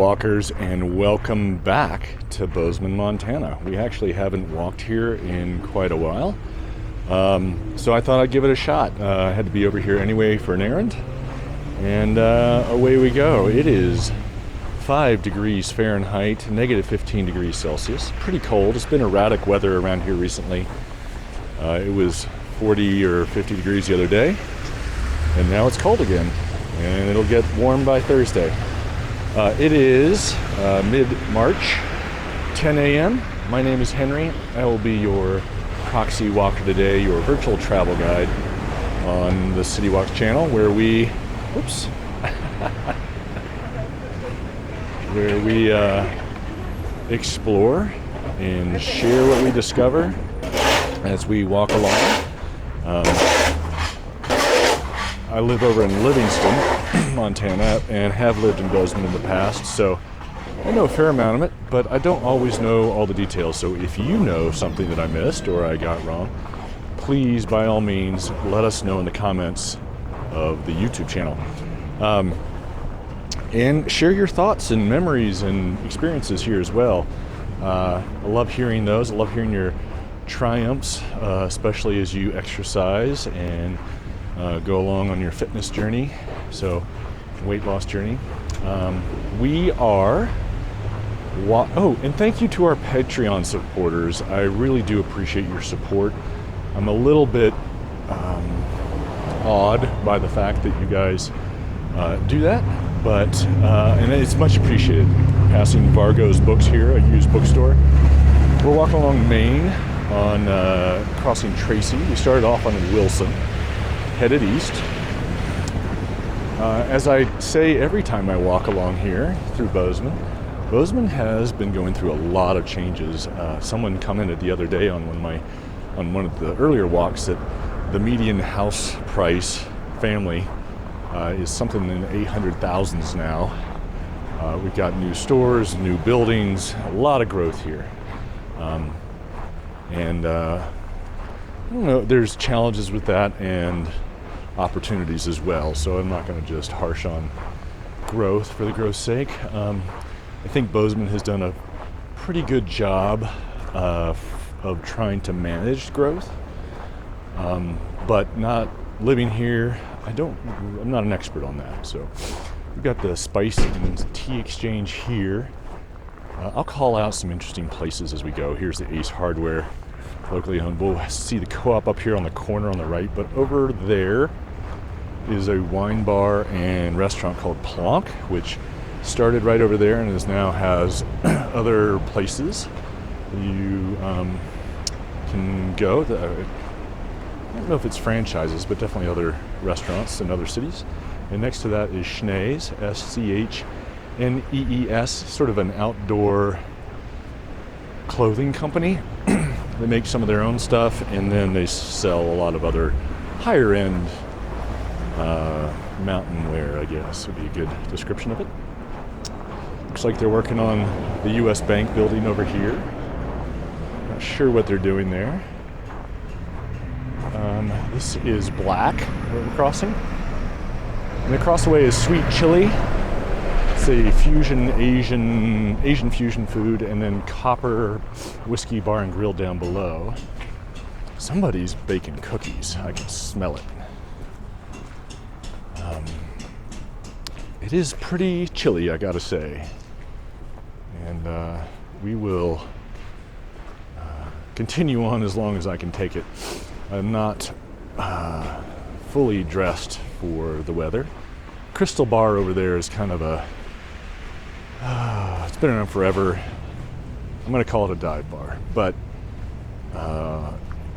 walkers, and welcome back to Bozeman, Montana. We actually haven't walked here in quite a while, so I thought I'd give it a shot. I had to be over here anyway for an errand, and away we go. It is 5 degrees Fahrenheit, negative 15 degrees Celsius. Pretty cold. It's been erratic weather around here recently. It was 40 or 50 degrees the other day, and now it's cold again, and it'll get warm by Thursday. It is mid-March, 10 a.m. My name is Henry. I will be your proxy walker today, your virtual travel guide on the City Walks channel, where we explore and share what we discover as we walk along. I live over in Livingston, Montana, and have lived in Bozeman in the past, so I know a fair amount of it, but I don't always know all the details. So if you know something that I missed or I got wrong, please, by all means, let us know in the comments of the YouTube channel. And share your thoughts and memories and experiences here as well. I love hearing those. I love hearing your triumphs, especially as you exercise and go along on your fitness journey, so weight loss journey. We are and thank you to our Patreon supporters. I really do appreciate your support. I'm a little bit awed by the fact that you guys do that, but and it's much appreciated. Passing Vargo's books here, a used bookstore. We're walking along Main on crossing Tracy. We started off on Wilson, headed east. As I say every time I walk along here through Bozeman, Bozeman has been going through a lot of changes. Someone commented the other day on one of the earlier walks that the median house price family is something in the 800,000s now. We've got new stores, new buildings, a lot of growth here. And I don't know, there's challenges with that and opportunities as well, so I'm not going to just harsh on growth for the growth's sake. I think Bozeman has done a pretty good job of trying to manage growth, but not living here, I'm not an expert on that. So we've got the Spice and Tea Exchange here. I'll call out some interesting places as we go. Here's the Ace Hardware, locally owned. We'll see the Co-op up here on the corner on the right, but over there is a wine bar and restaurant called Plonk, which started right over there and now has other places you can go. I don't know if it's franchises, but definitely other restaurants in other cities. And next to that is Schnees, SCHNEES, sort of an outdoor clothing company. They make some of their own stuff, and then they sell a lot of other higher end mountain wear, I guess would be a good description of it. Looks like they're working on the US Bank building over here. Not sure what they're doing there. This is Black, where we're crossing. And across the way is Sweet Chili. It's a fusion Asian fusion food, and then Copper Whiskey Bar and Grill down below. Somebody's baking cookies. I can smell it. It is pretty chilly, I gotta say. And we will continue on as long as I can take it. I'm not fully dressed for the weather. Crystal Bar over there is kind of it's been around forever. I'm going to call it a dive bar, but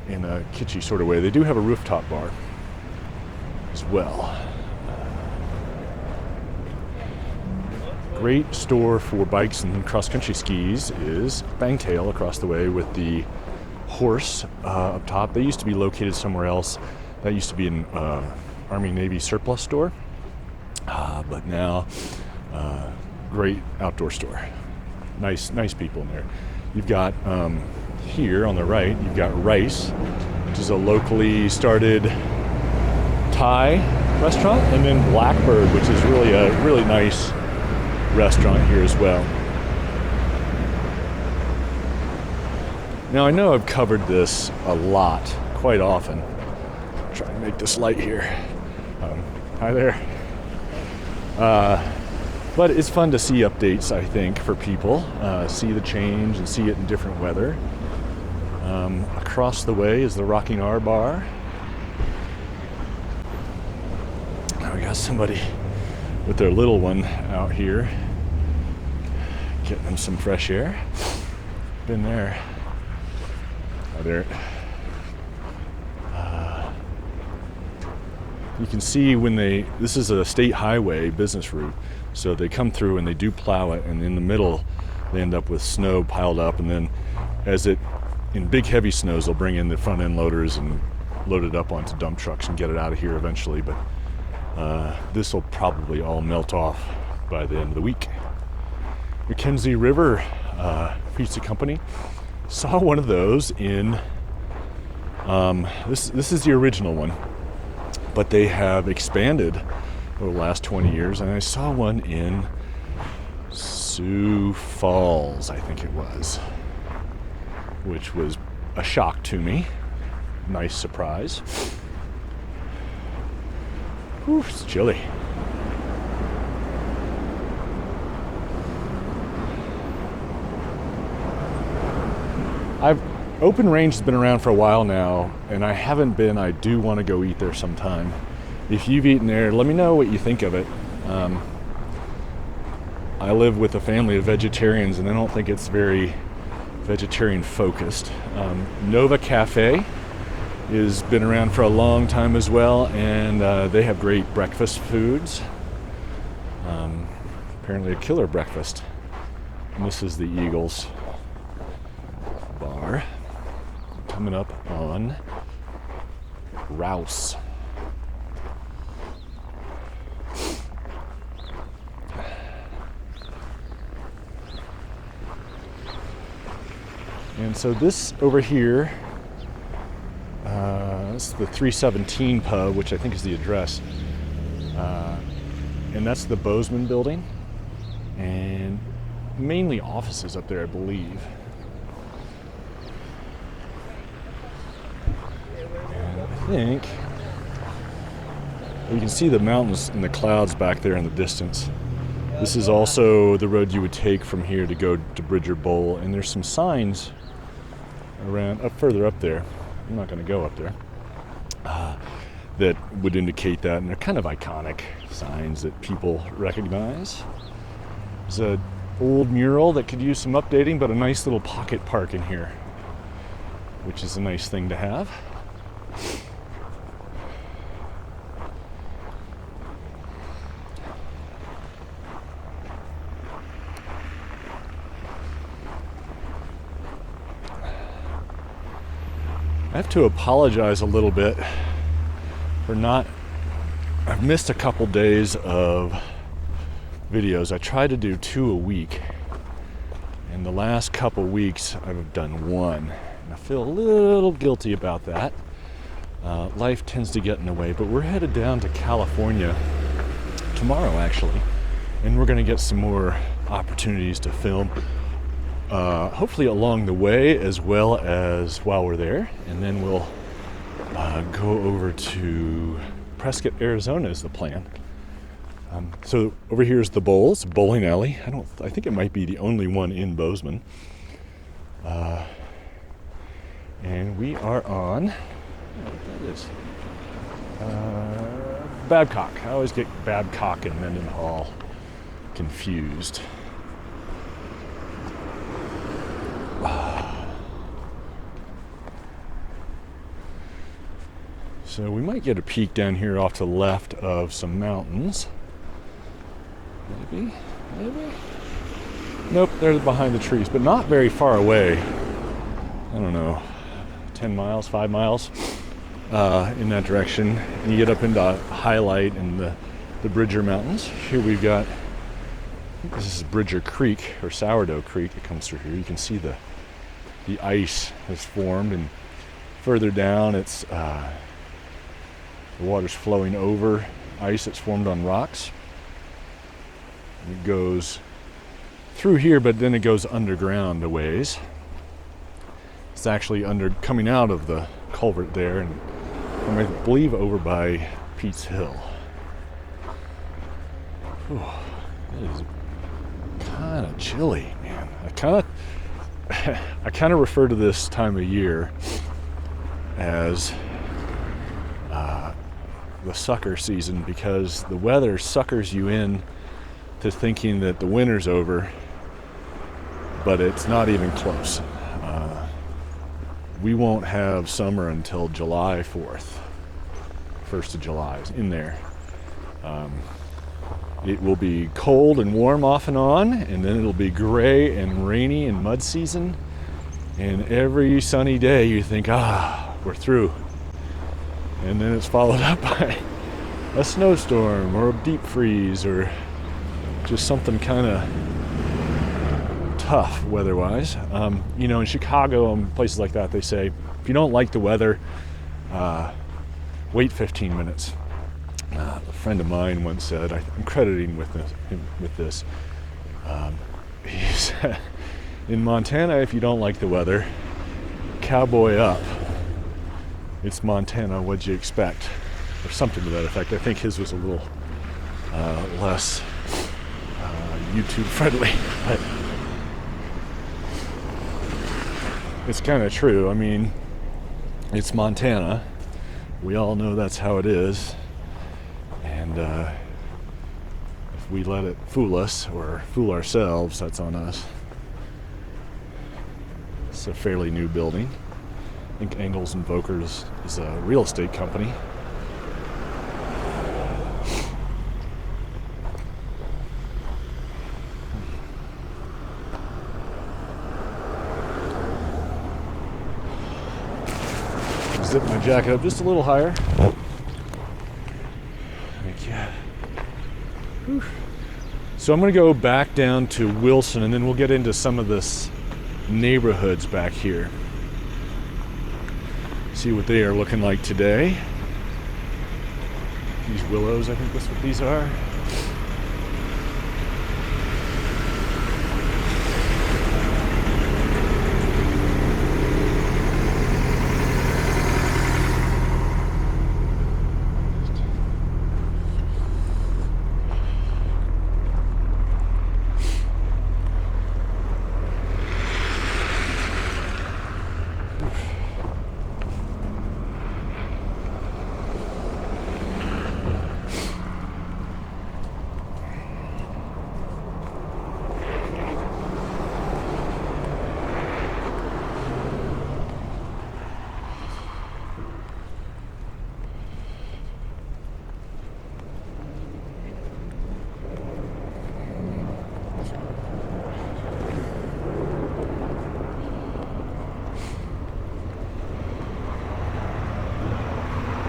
in a kitschy sort of way. They do have a rooftop bar as well. Great store for bikes and cross-country skis is Bangtail across the way with the horse up top. They used to be located somewhere else. That used to be an Army-Navy surplus store, but now great outdoor store. Nice people in there. You've got here on the right, you've got Rice, which is a locally started Thai restaurant, and then Blackbird, which is really a really nice restaurant here as well. Now I know I've covered this a lot, quite often. Try and make this light here. Hi there. But it's fun to see updates, I think, for people. See the change and see it in different weather. Across the way is the Rocking R Bar. Now we got somebody with their little one out here, getting them some fresh air. Been there. Oh, there. You can see when this is a state highway business route, so they come through and they do plow it, and in the middle they end up with snow piled up, and then in big heavy snows, they'll bring in the front end loaders and load it up onto dump trucks and get it out of here eventually, but this will probably all melt off by the end of the week. Mackenzie River Pizza Company. Saw one of those in, this is the original one, but they have expanded over the last 20 years, and I saw one in Sioux Falls, I think it was, which was a shock to me. Nice surprise. Whew, it's chilly. Open Range has been around for a while now, and I haven't been. I do want to go eat there sometime. If you've eaten there, let me know what you think of it. I live with a family of vegetarians, and I don't think it's very vegetarian focused. Nova Cafe has been around for a long time as well, and they have great breakfast foods. Apparently a killer breakfast. And this is the Eagles Bar, coming up on Rouse. And so this over here, this is the 317 pub, which I think is the address. And that's the Bozeman building. And mainly offices up there, I believe. And I think you can see the mountains and the clouds back there in the distance. This is also the road you would take from here to go to Bridger Bowl, and there's some signs around further up there. I'm not going to go up there. That would indicate that, and they're kind of iconic signs that people recognize. There's an old mural that could use some updating, but a nice little pocket park in here, which is a nice thing to have. I have to apologize a little bit for I've missed a couple days of videos. I try to do 2 a week. In the last couple weeks, I've done 1. And I feel a little guilty about that. Life tends to get in the way, but we're headed down to California tomorrow, actually. And we're going to get some more opportunities to film. Hopefully along the way as well as while we're there, and then we'll go over to Prescott, Arizona is the plan. So over here is the Bowl. It's a bowling alley. I think it might be the only one in Bozeman. And we are on, what is Babcock. I always get Babcock and Mendenhall confused. So we might get a peek down here off to the left of some mountains. Maybe? Nope, they're behind the trees, but not very far away. I don't know, 10 miles, 5 miles in that direction. And you get up into Highlight and the Bridger Mountains. Here we've got, I think this is Bridger Creek, or Sourdough Creek that comes through here. You can see the ice has formed, and further down it's the water's flowing over ice that's formed on rocks. It goes through here, but then it goes underground a ways. It's actually coming out of the culvert there, and I believe over by Pete's Hill. Whew, it is kind of chilly, man. I kind of refer to this time of year as the sucker season, because the weather suckers you in to thinking that the winter's over, but it's not even close. We won't have summer until July 4th. 1st of July is in there. It will be cold and warm off and on, and then it'll be gray and rainy and mud season. And every sunny day you think, we're through. And then it's followed up by a snowstorm or a deep freeze or just something kind of tough weather-wise. In Chicago and places like that, they say, if you don't like the weather, wait 15 minutes. A friend of mine once said, I'm crediting him with this, he said, in Montana, if you don't like the weather, cowboy up. It's Montana, what'd you expect? Or something to that effect. I think his was a little less YouTube friendly, but it's kind of true. I mean, it's Montana. We all know that's how it is. And if we let it fool us or fool ourselves, that's on us. It's a fairly new building. I think Engels and Vokers is a real estate company. Zip my jacket up just a little higher. Thank you. Whew. So I'm going to go back down to Wilson, and then we'll get into some of this neighborhoods back here. See what they are looking like today. These willows, I think that's what these are.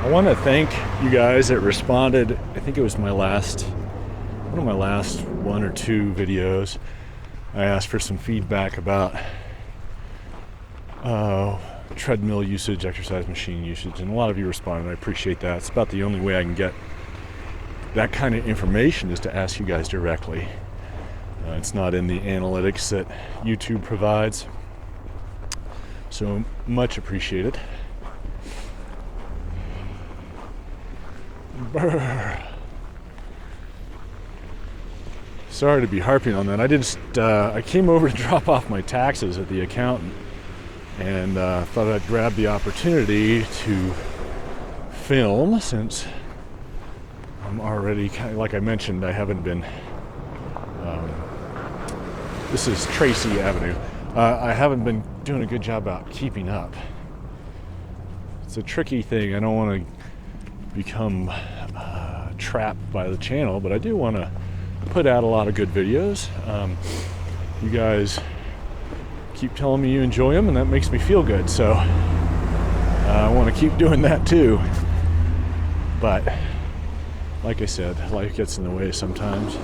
I want to thank you guys that responded. I think it was one of my last one or two videos. I asked for some feedback about treadmill usage, exercise machine usage, and a lot of you responded. I appreciate that. It's about the only way I can get that kind of information is to ask you guys directly. It's not in the analytics that YouTube provides. So much appreciated. Brr. Sorry to be harping on that. I came over to drop off my taxes at the accountant, and thought I'd grab the opportunity to film, since I'm already like I mentioned, I haven't been. This is Tracy Avenue. I haven't been doing a good job about keeping up. It's a tricky thing. I don't want to become trapped by the channel, but I do want to put out a lot of good videos. You guys keep telling me you enjoy them, and that makes me feel good, so I want to keep doing that too. But like I said, life gets in the way sometimes.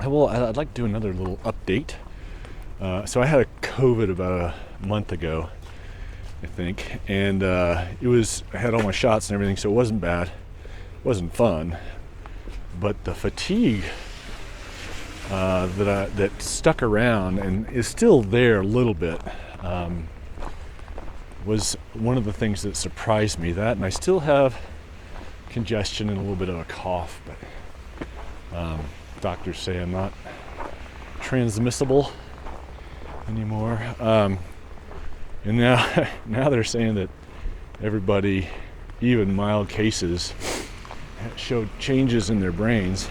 I'd like to do another little update. So I had a COVID about a month ago, I think, and I had all my shots and everything, so it wasn't bad. It wasn't fun, but the fatigue that stuck around and is still there a little bit was one of the things that surprised me. That, and I still have congestion and a little bit of a cough, but doctors say I'm not transmissible anymore. And now they're saying that everybody, even mild cases, showed changes in their brains.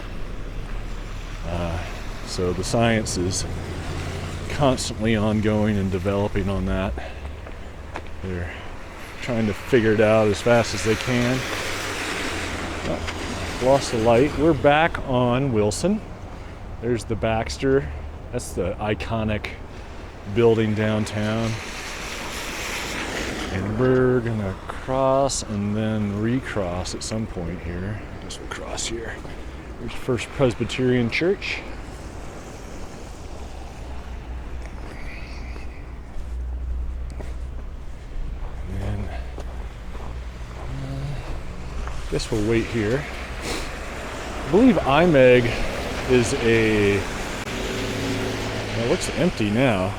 So the science is constantly ongoing and developing on that. They're trying to figure it out as fast as they can. Oh, lost the light. We're back on Wilson. There's the Baxter. That's the iconic building downtown. And we're gonna cross and then recross at some point here. I guess we'll cross here. There's First Presbyterian Church. And then I guess we'll wait here. I believe IMEG is it looks empty now.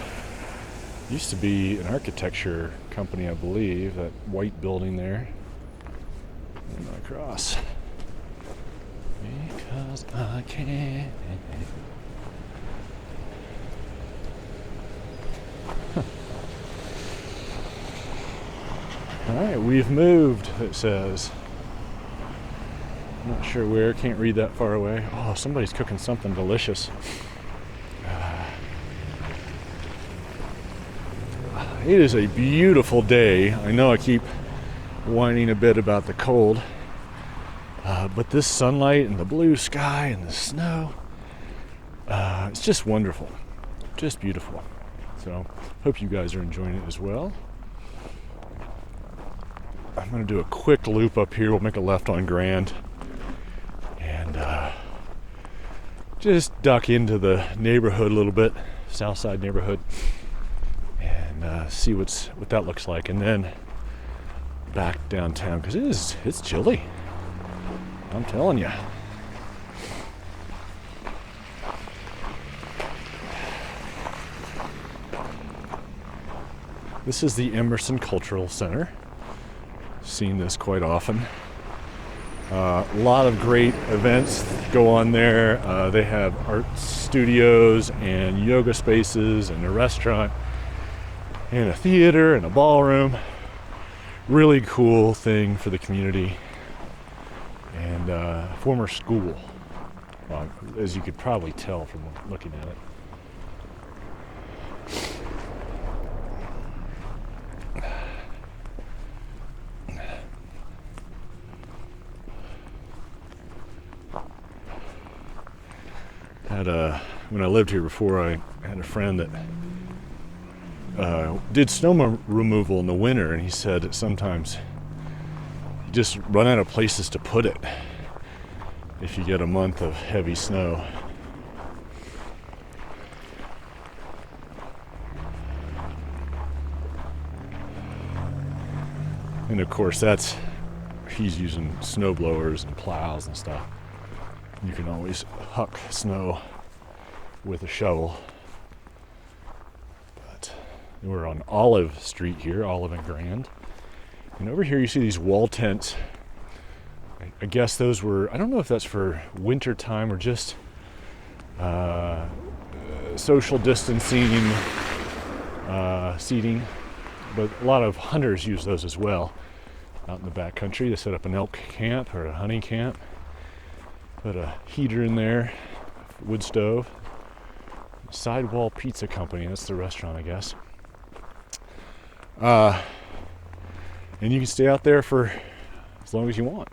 Used to be an architecture company, I believe, that white building there. And I cross. Because I can. Alright, we've moved, it says. Not sure where, can't read that far away. Oh, somebody's cooking something delicious. It is a beautiful day. I know I keep whining a bit about the cold, but this sunlight and the blue sky and the snow, it's just wonderful, just beautiful. So hope you guys are enjoying it as well. I'm going to do a quick loop up here. We'll make a left on Grand and just duck into the neighborhood a little bit, South Side neighborhood. See what that looks like, and then back downtown because it's chilly. I'm telling you. This is the Emerson Cultural Center. Seen this quite often. A lot of great events go on there. They have art studios and yoga spaces and a restaurant and a theater and a ballroom. Really cool thing for the community. And former school, as you could probably tell from looking at it. When I lived here before, I had a friend that did snow removal in the winter, and he said that sometimes you just run out of places to put it if you get a month of heavy snow. And of course he's using snow blowers and plows and stuff. You can always huck snow with a shovel. We're on Olive Street here, Olive and Grand. And over here you see these wall tents. I guess those were, I don't know if that's for winter time or just social distancing seating. But a lot of hunters use those as well. Out in the back country, they set up an elk camp or a hunting camp. Put a heater in there, wood stove. Sidewall Pizza Company, that's the restaurant, I guess. And you can stay out there for as long as you want.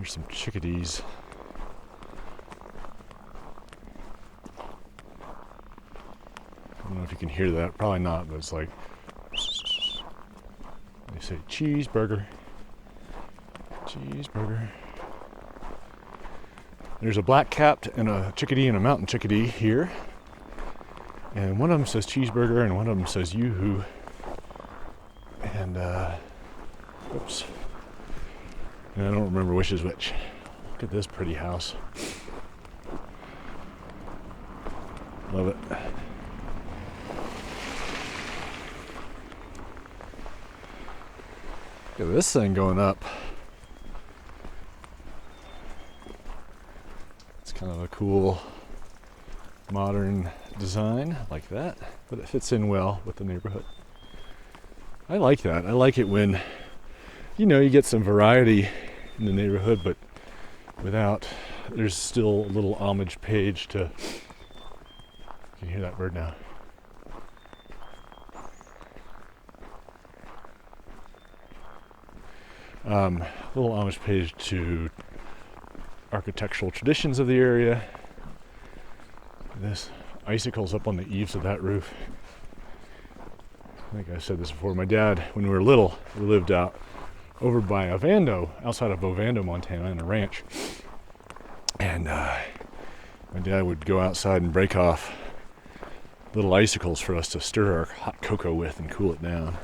Here's some chickadees. I don't know if you can hear that. Probably not, but it's like they say cheeseburger. Cheeseburger. There's a black-capped and a chickadee and a mountain chickadee here. And one of them says cheeseburger and one of them says yoo-hoo. And, oops. And I don't remember which is which. Look at this pretty house. Love it. Look at this thing going up. It's kind of a cool modern design like that, but it fits in well with the neighborhood. I like that. I like it when, you know, you get some variety in the neighborhood, but without, there's still a little homage page to, you can hear that bird now. Little homage page to architectural traditions of the area. This icicles up on the eaves of that roof. I think I said this before. My dad, when we were little, we lived out over by Ovando, outside of Ovando, Montana, in a ranch. And my dad would go outside and break off little icicles for us to stir our hot cocoa with and cool it down.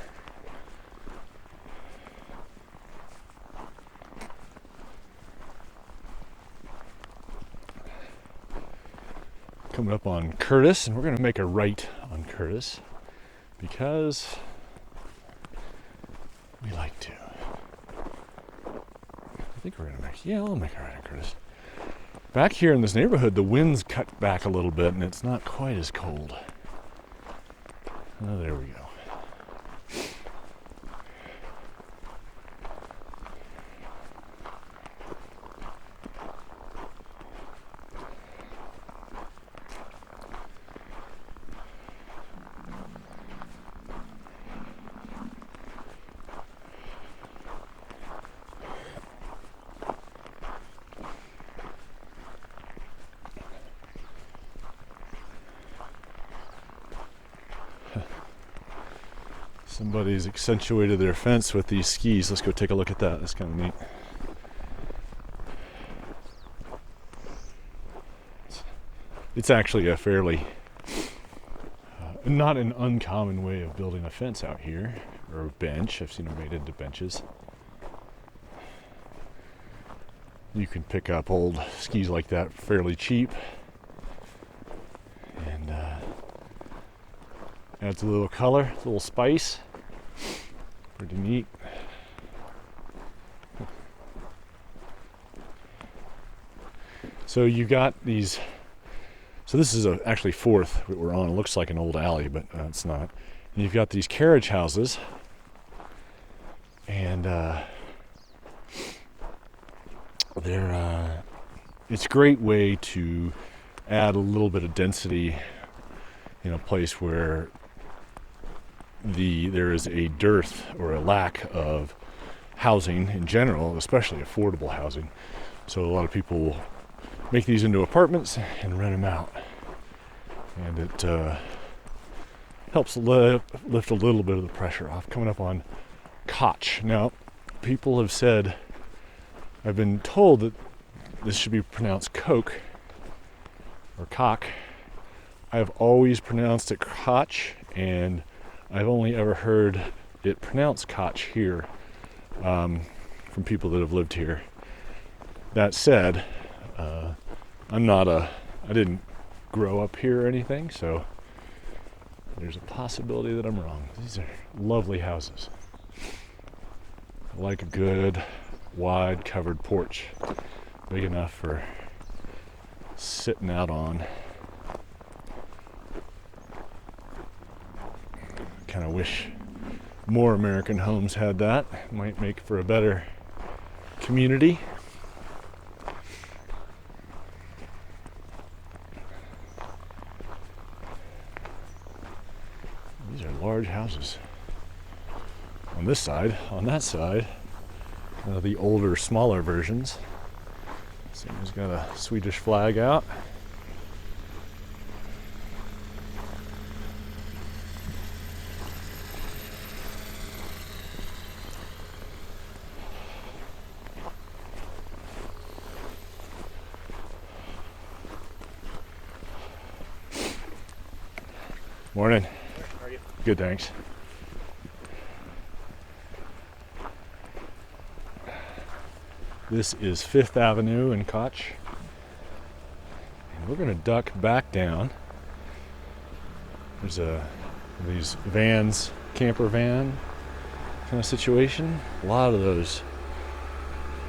Coming up on Curtis, and we're going to make a right on Curtis because we like to. I think we're going to make, yeah, I'll make a right on Curtis. Back here in this neighborhood, the wind's cut back a little bit and it's not quite as cold. Oh, there we go. Somebody's accentuated their fence with these skis. Let's go take a look at that. That's kind of neat. It's actually a fairly, not an uncommon way of building a fence out here, or a bench. I've seen them made into benches. You can pick up old skis like that fairly cheap. And adds a little color, a little spice. Pretty neat. So you got these, so this is actually Fourth that we're on. It looks like an old alley, but it's not. And you've got these carriage houses, and they're it's a great way to add a little bit of density in a place where there is a dearth or a lack of housing in general, especially affordable housing. So a lot of people will make these into apartments and rent them out, and it helps lift a little bit of the pressure off. Coming up on Koch. Now, people have said, I've been told that this should be pronounced Coke or Cock. I've always pronounced it Koch, and I've only ever heard it pronounced Koch here from people that have lived here. That said, I didn't grow up here or anything, so there's a possibility that I'm wrong. These are lovely houses. I like a good, wide, covered porch, big enough for sitting out on. Kind of wish more American homes had that. Might make for a better community. These are large houses. On this side, on that side, the older, smaller versions. Someone's got a Swedish flag out. Morning. How are you? Good, thanks. This is 5th Avenue in Koch. And we're going to duck back down. There's these vans, camper van kind of situation. A lot of those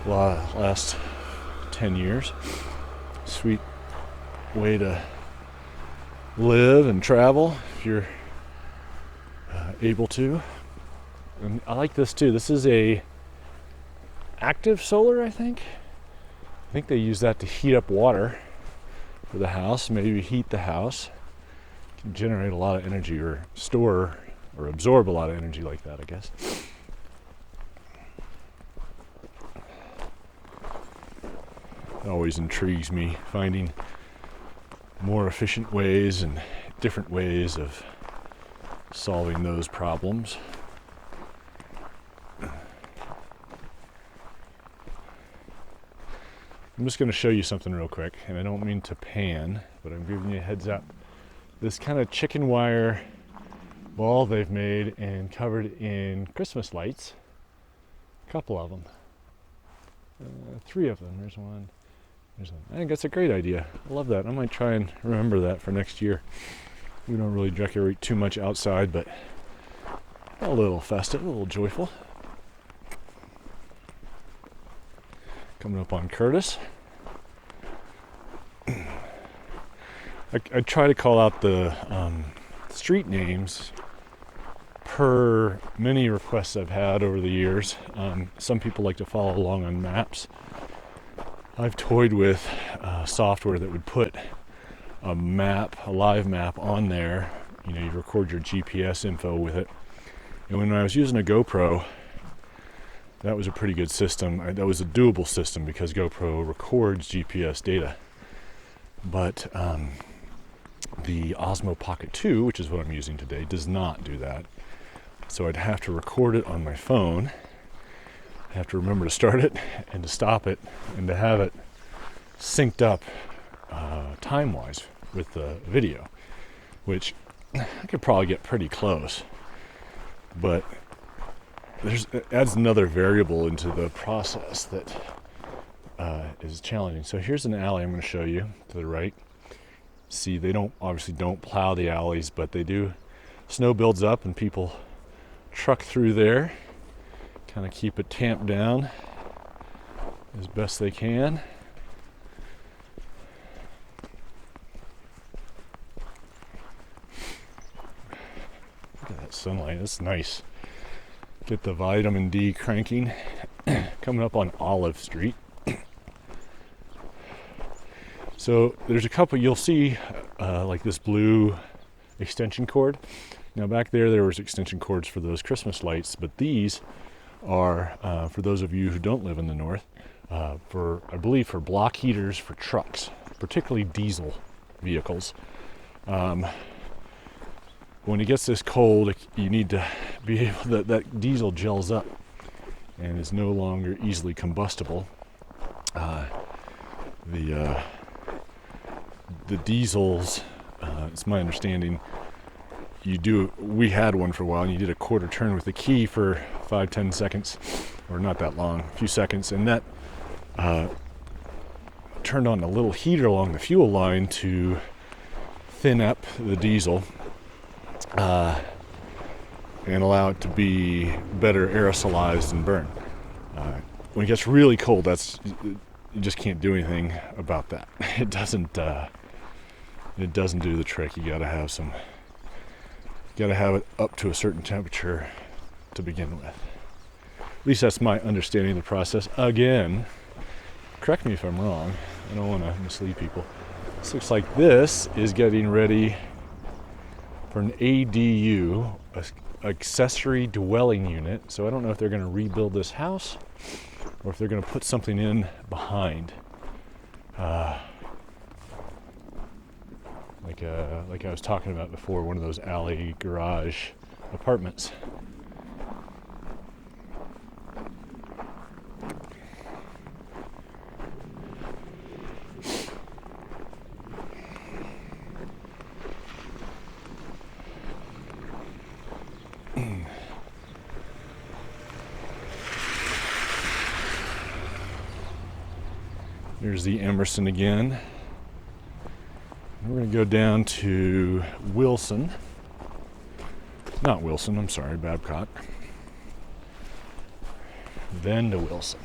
last 10 years. Sweet way to live and travel if you're able to. And I like this too. This is a active solar, I think. I think they use that to heat up water for the house, maybe heat the house. Can generate a lot of energy or store or absorb a lot of energy like that, I guess. It always intrigues me, finding more efficient ways and different ways of solving those problems. I'm just going to show you something real quick, and I don't mean to pan, but I'm giving you a heads up. This kind of chicken wire ball they've made and covered in Christmas lights. A couple of them. 3 of them. There's one. I think that's a great idea. I love that. I might try and remember that for next year. We don't really decorate too much outside, but a little festive, a little joyful. Coming up on Curtis. I try to call out the street names per many requests I've had over the years. Some people like to follow along on maps. I've toyed with software that would put a live map on there. You know, you record your GPS info with it. And when I was using a GoPro, that was a pretty good system. That was a doable system because GoPro records GPS data. But the Osmo Pocket 2, which is what I'm using today, does not do that. So I'd have to record it on my phone. I have to remember to start it and to stop it and to have it synced up time-wise with the video, which I could probably get pretty close. But it adds another variable into the process that is challenging. So here's an alley I'm going to show you to the right. See, they obviously don't plow the alleys, but they do. Snow builds up and people truck through there, kind of keep it tamped down as best they can. Look at that sunlight, that's nice. Get the vitamin D cranking. Coming up on Olive Street. So there's a couple, you'll see like this blue extension cord. Now back there was extension cords for those Christmas lights, but these are, for those of you who don't live in the north, I believe for block heaters for trucks, particularly diesel vehicles. When it gets this cold, you need to be able that diesel gels up and is no longer easily combustible. The diesels, it's my understanding, we had one for a while, and you did a quarter turn with the key for 5-10 seconds, or not that long, a few seconds, and that turned on a little heater along the fuel line to thin up the diesel and allow it to be better aerosolized and burn. When it gets really cold, you just can't do anything about that. It doesn't do the trick. You gotta have it up to a certain temperature to begin with. At least that's my understanding of the process. Again, correct me if I'm wrong. I don't want to mislead people. This looks like this is getting ready for an ADU, accessory dwelling unit. So I don't know if they're going to rebuild this house or if they're going to put something in behind. like I was talking about before, one of those alley garage apartments. There's the Emerson again. We're going to go down to Wilson. Not Wilson, I'm sorry, Babcock. Then to Wilson.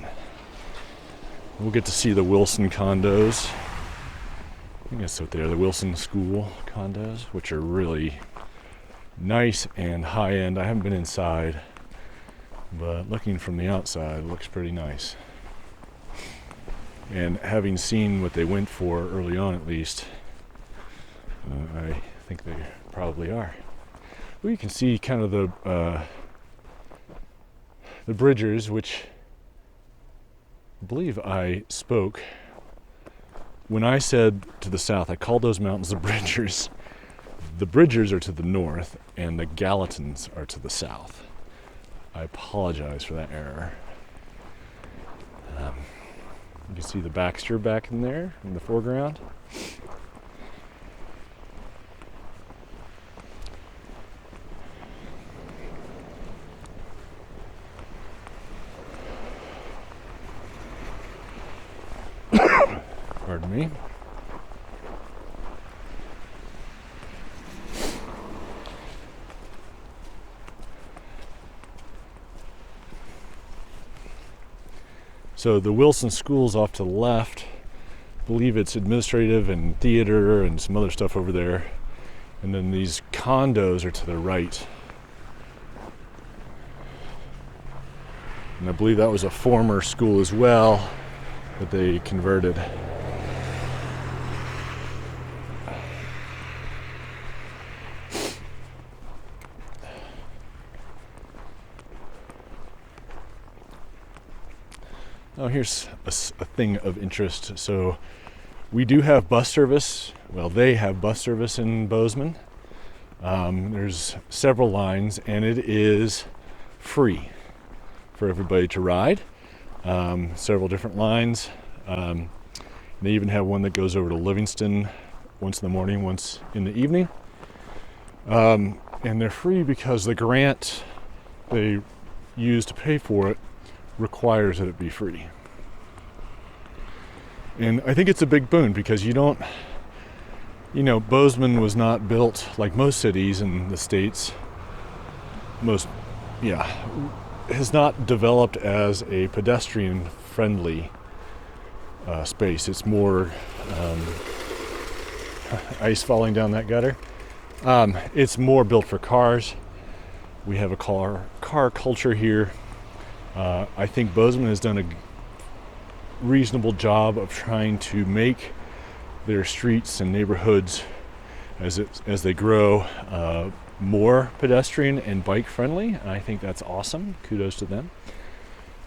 We'll get to see the Wilson condos. I think that's what they are, the Wilson School condos, which are really nice and high-end. I haven't been inside, but looking from the outside, it looks pretty nice. And having seen what they went for early on, at least, I think they probably are. Well, you can see kind of the bridgers, which I believe I spoke when I said to the south. I called those mountains the bridgers. The bridgers are to the north, and the Gallatins are to the south. I apologize for that error. You can see the Baxter back in there in the foreground. Pardon me. So the Wilson School's off to the left. I believe it's administrative and theater and some other stuff over there. And then these condos are to the right. And I believe that was a former school as well that they converted. Oh, here's a thing of interest. So we do have bus service. Well, they have bus service in Bozeman. There's several lines, and it is free for everybody to ride. Several different lines. They even have one that goes over to Livingston once in the morning, once in the evening. And they're free because the grant they use to pay for it requires that it be free. And I think it's a big boon because Bozeman was not built like most cities in the States. Has not developed as a pedestrian friendly space. It's more ice falling down that gutter. It's more built for cars. We have a car culture here. I think Bozeman has done a reasonable job of trying to make their streets and neighborhoods as they grow more pedestrian and bike friendly. And I think that's awesome. Kudos to them.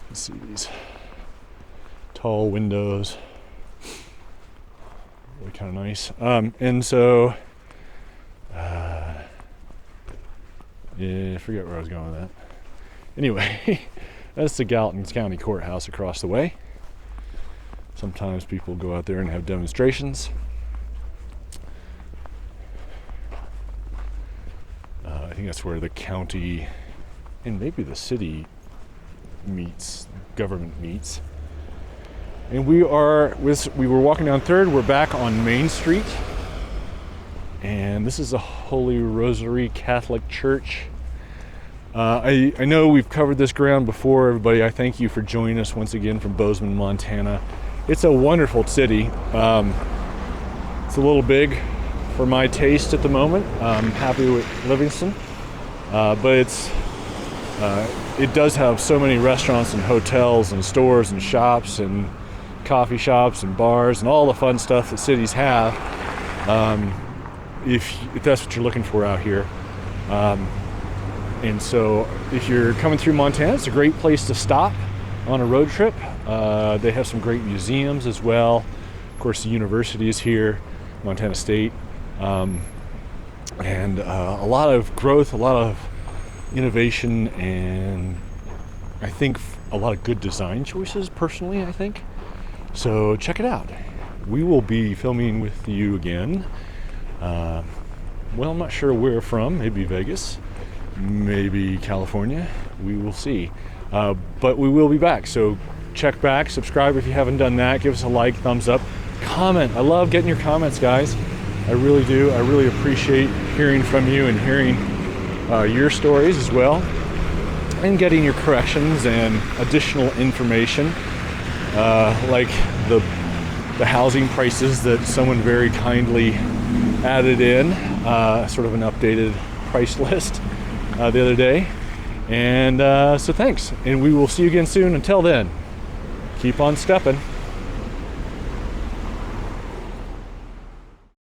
Let's see these tall windows. Really kind of nice. And so, I forget where I was going with that. Anyway, that's the Gallatin County Courthouse across the way. Sometimes people go out there and have demonstrations. I think that's where the county and maybe the city government meets. And we were walking down 3rd, we're back on Main Street. And this is a Holy Rosary Catholic Church. I know we've covered this ground before, everybody. I thank you for joining us once again from Bozeman, Montana. It's a wonderful city. It's a little big for my taste at the moment. I'm happy with Livingston, but it does have so many restaurants and hotels and stores and shops and coffee shops and bars and all the fun stuff that cities have. If that's what you're looking for out here. And so if you're coming through Montana, it's a great place to stop on a road trip. They have some great museums as well. Of course, the university is here, Montana State, and a lot of growth, a lot of innovation, and I think a lot of good design choices personally, I think. So check it out. We will be filming with you again. Well, I'm not sure where from, maybe Vegas, maybe California, we will see. But we will be back, so check back, subscribe if you haven't done that, give us a like, thumbs up, comment. I love getting your comments, guys. I really do. I really appreciate hearing from you and hearing your stories as well, and getting your corrections and additional information, like the housing prices that someone very kindly added in, sort of an updated price list the other day. And so thanks, and we will see you again soon. Until then, keep on stepping.